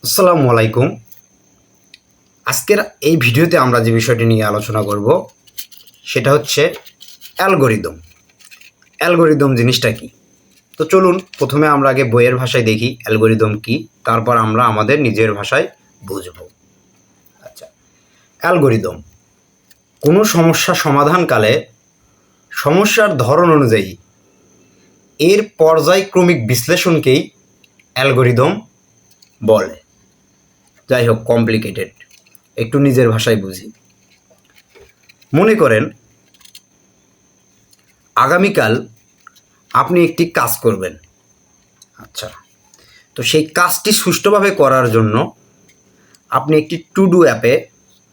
আসসালামু আলাইকুম। আজকের এই ভিডিওতে আমরা যে বিষয়টি নিয়ে আলোচনা করব সেটা হচ্ছে অ্যালগরিদম। অ্যালগরিদম জিনিসটা কি? তো চলুন প্রথমে আমরা আগে বইয়ের ভাষায় দেখি অ্যালগরিদম কি, তারপর আমরা আমাদের নিজের ভাষায় বুঝব। আচ্ছা, অ্যালগরিদম কোনো সমস্যা সমাধানকালে সমস্যার ধরন অনুযায়ী এর পর্যায়ক্রমিক বিশ্লেষণকেই অ্যালগরিদম বলে। যাই হোক, কমপ্লিকেটেড, একটু নিজের ভাষায় বুঝি। মনে করেন আগামীকাল আপনি একটি কাজ করবেন। আচ্ছা, তো সেই কাজটি সুষ্ঠুভাবে করার জন্য আপনি একটি টু ডু অ্যাপে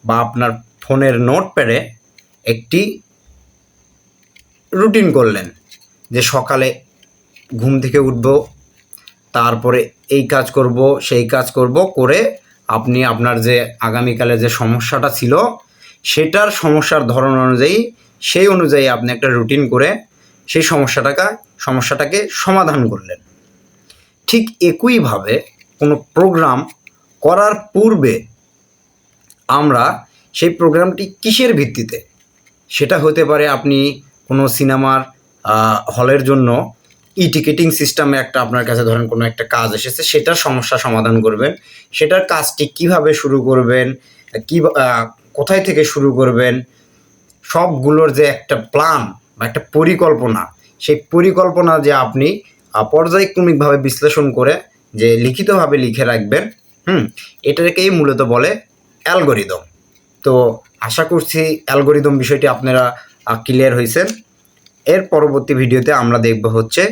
বা আপনার ফোনের নোটপ্যাডে একটি রুটিন করলেন যে সকালে ঘুম থেকে উঠব, তারপরে এই কাজ করব, সেই কাজ করব করে আপনি আপনার যে আগামীকালে যে সমস্যাটা ছিল সেটার সমস্যার ধরন অনুযায়ী সেই অনুযায়ী আপনি একটা রুটিন করে সেই সমস্যাটাকে সমাধান করলেন। ঠিক একইভাবে কোনো প্রোগ্রাম করার পূর্বে আমরা সেই প্রোগ্রামটি কিসের ভিত্তিতে, সেটা হতে পারে আপনি কোনো সিনেমার হলের জন্য টিকিটিং সিস্টেমে একটা আপনার কাছে ধরেন কোনো একটা কাজ এসেছে, সেটার সমস্যা সমাধান করবেন। সেটার কাজটি কিভাবে শুরু করবেন, কি কোথায় থেকে শুরু করবেন, সবগুলোর যে একটা প্ল্যান বা একটা পরিকল্পনা, সেই পরিকল্পনা যে আপনি পর্যায়ক্রমিকভাবে বিশ্লেষণ করে যে লিখিতভাবে লিখে রাখবেন, এটাকেই মূলত বলে অ্যালগরিদম। তো আশা করছি অ্যালগরিদম বিষয়টি আপনারা ক্লিয়ার হয়েছেন। এর পরবর্তী ভিডিওতে আমরা দেখব হচ্ছে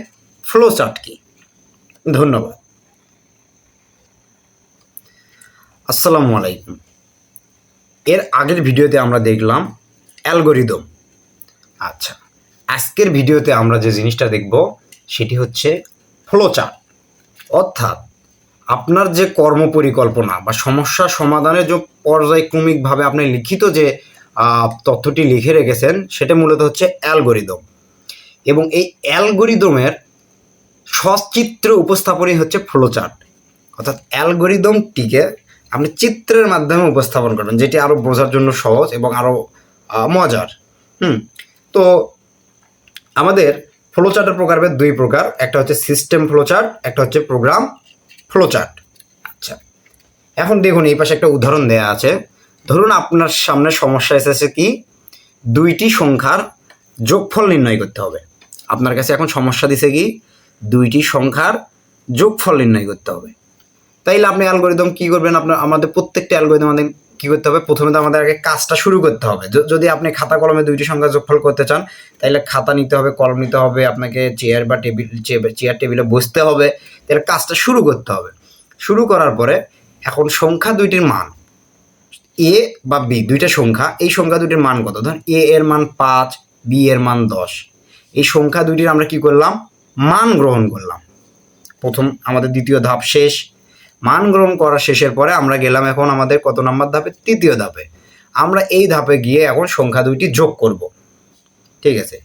ফ্লো চার্ট কি। ধন্যবাদ। আসসালামু আলাইকুম। এর আগের ভিডিওতে আমরা দেখলাম অ্যালগরিদম। আচ্ছা, আজকের ভিডিওতে আমরা যে জিনিসটা দেখব সেটি হচ্ছে ফ্লো চার্ট, অর্থাৎ আপনার যে কর্মপরিকল্পনা বা সমস্যা সমাধানের যে পর্যায়ক্রমিকভাবে আপনি লিখিত যে তথ্যটি লিখে রেখেছেন সেটা মূলত হচ্ছে অ্যালগরিদম। এবং এই অ্যালগরিদমের সচিত্র উপস্থাপনই হচ্ছে ফ্লো চার্ট। অর্থাৎ অ্যালগরিদমটিকে আপনি চিত্রের মাধ্যমে উপস্থাপন করবেন, যেটি আরও বোঝার জন্য সহজ এবং আরও মজার। তো আমাদের ফ্লো চার্টের প্রকারভেদ দুই প্রকার, একটা হচ্ছে সিস্টেম ফ্লো চার্ট, একটা হচ্ছে প্রোগ্রাম ফ্লো চার্ট। আচ্ছা, এখন দেখুন এই পাশে একটা উদাহরণ দেয়া আছে। ধরুন আপনার সামনে সমস্যা এসেছে কি, দুইটি সংখ্যার যোগফল নির্ণয় করতে হবে। আপনার কাছে এখন সমস্যা দিছে কি, দুইটি সংখ্যার যোগফল নির্ণয় করতে হবে। তাইলে আপনি অ্যালগরিদম কী করবেন, আমাদের প্রত্যেকটা অ্যালগরিদম আমাদের কী করতে হবে, প্রথমে তো আমাদের আগে কাজটা শুরু করতে হবে। যদি আপনি খাতা কলমে দুইটি সংখ্যা যোগফল করতে চান তাহলে খাতা নিতে হবে, কলম নিতে হবে, আপনাকে চেয়ার বা চেয়ার টেবিলে বসতে হবে, তাহলে কাজটা শুরু করতে হবে। শুরু করার পরে এখন সংখ্যা দুইটির মান এ বা বি, দুইটা সংখ্যা, এই সংখ্যা দুটির মান কত, ধরুন এ এর মান 5, বি এর মান 10। এই সংখ্যা দুইটির আমরা কি করলাম, মান গ্রহণ করলাম। প্রথম আমাদের দ্বিতীয় ধাপ শেষ। মান গ্রহণ করা শেষের পরে আমরা গেলাম এখন আমাদের কত নম্বর ধাপে, তৃতীয় ধাপে। আমরা এই ধাপে গিয়ে এখন সংখ্যা দুইটি যোগ করব। ঠিক আছে,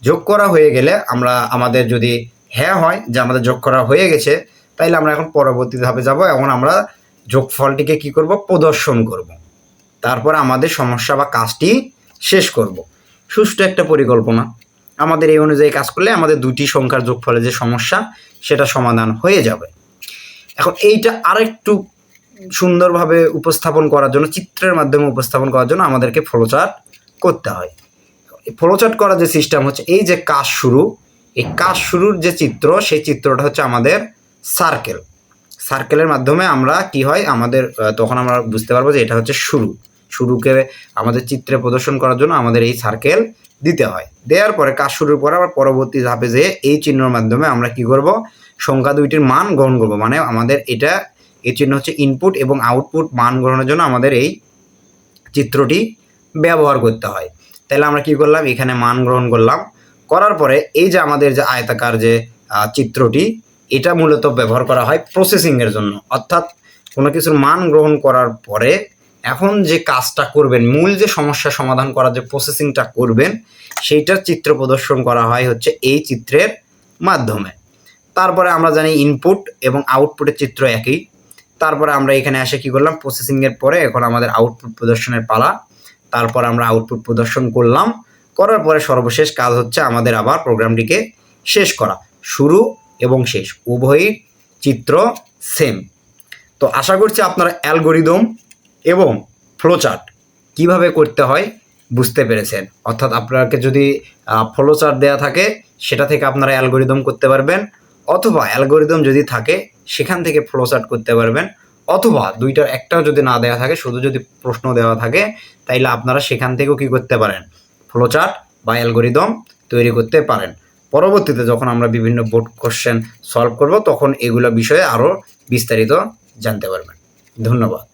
যোগ করা হয়ে গেলে আমরা আমাদের যদি হ্যাঁ হয় যে আমাদের যোগ করা হয়ে গেছে, তাইলে আমরা এখন পরবর্তী ধাপে যাব। এখন আমরা যোগফলটিকে কি করব, প্রদর্শন করব। তারপর আমাদের সমস্যা বা কাজটি শেষ করব। সুষ্ঠু একটা পরিকল্পনা। আমাদের এই অনুযায়ী কাজ করলে আমাদের দুটি সংখ্যার যোগফলে যে সমস্যা সেটা সমাধান হয়ে যাবে। এখন এইটা আরেকটু সুন্দরভাবে উপস্থাপন করার জন্য, চিত্রের মাধ্যমে উপস্থাপন করার জন্য আমাদেরকে ফ্লোচার্ট করতে হয়। ফ্লোচার্ট করার যে সিস্টেম হচ্ছে, এই যে কাজ শুরু, এই কাজ শুরুর যে চিত্র, সেই চিত্রটা হচ্ছে আমাদের সার্কেল। সার্কেলের মাধ্যমে আমরা কি হয়, আমাদের তখন আমরা বুঝতে পারবো যে এটা হচ্ছে শুরুকে আমাদের চিত্রে প্রদর্শন করার জন্য আমাদের এই সার্কেল দিতে হয়। দেওয়ার পরে কাজ শুরুর পরে আবার পরবর্তী ধাপে যেয়ে এই চিহ্নের মাধ্যমে আমরা কি করব, সংখ্যা দুইটির মান গ্রহণ করব। মানে আমাদের এটা, এই চিহ্ন হচ্ছে ইনপুট এবং আউটপুট মান গ্রহণের জন্য আমাদের এই চিত্রটি ব্যবহার করতে হয়। তাহলে আমরা কি করলাম, এখানে মান গ্রহণ করলাম, করার পরে এই যে আমাদের যে আয়তাকার যে চিত্রটি, এটা মূলত ব্যবহার করা হয় প্রসেসিংয়ের জন্য। অর্থাৎ কোনো কিছুর মান গ্রহণ করার পরে এখন যে কাজটা করবেন, মূল যে সমস্যা সমাধান করার যে প্রসেসিংটা করবেন, সেইটার চিত্র প্রদর্শন করা হয় হচ্ছে এই চিত্রের মাধ্যমে। তারপরে আমরা জানি ইনপুট এবং আউটপুটের চিত্র একই। তারপরে আমরা এখানে এসে কি করলাম, প্রসেসিংয়ের পরে এখন আমাদের আউটপুট প্রদর্শনের পালা। তারপর আমরা আউটপুট প্রদর্শন করলাম, করার পরে সর্বশেষ কাজ হচ্ছে আমাদের আবার প্রোগ্রামটিকে শেষ করা। শুরু এবং শেষ উভয়ই চিত্র সেম। তো আশা করছি আপনারা অ্যালগরিদম এবং ফ্লোচার্ট কিভাবে করতে হয় বুঝতে পেরেছেন। অর্থাৎ আপনাকে যদি ফ্লোচার্ট দেওয়া থাকে সেটা থেকে আপনারা অ্যালগরিদম করতে পারবেন, অথবা অ্যালগরিদম যদি থাকে সেখান থেকে ফ্লোচার্ট করতে পারবেন, অথবা দুইটার একটাও যদি না দেওয়া থাকে, শুধু যদি প্রশ্ন দেওয়া থাকে, তাইলে আপনারা সেখান থেকেও কী করতে পারেন, ফ্লোচার্ট বা অ্যালগরিদম তৈরি করতে পারেন। পরবর্তীতে যখন আমরা বিভিন্ন বোর্ড কোশ্চেন সলভ করব তখন এগুলো বিষয়ে আরও বিস্তারিত জানতে পারবেন। ধন্যবাদ।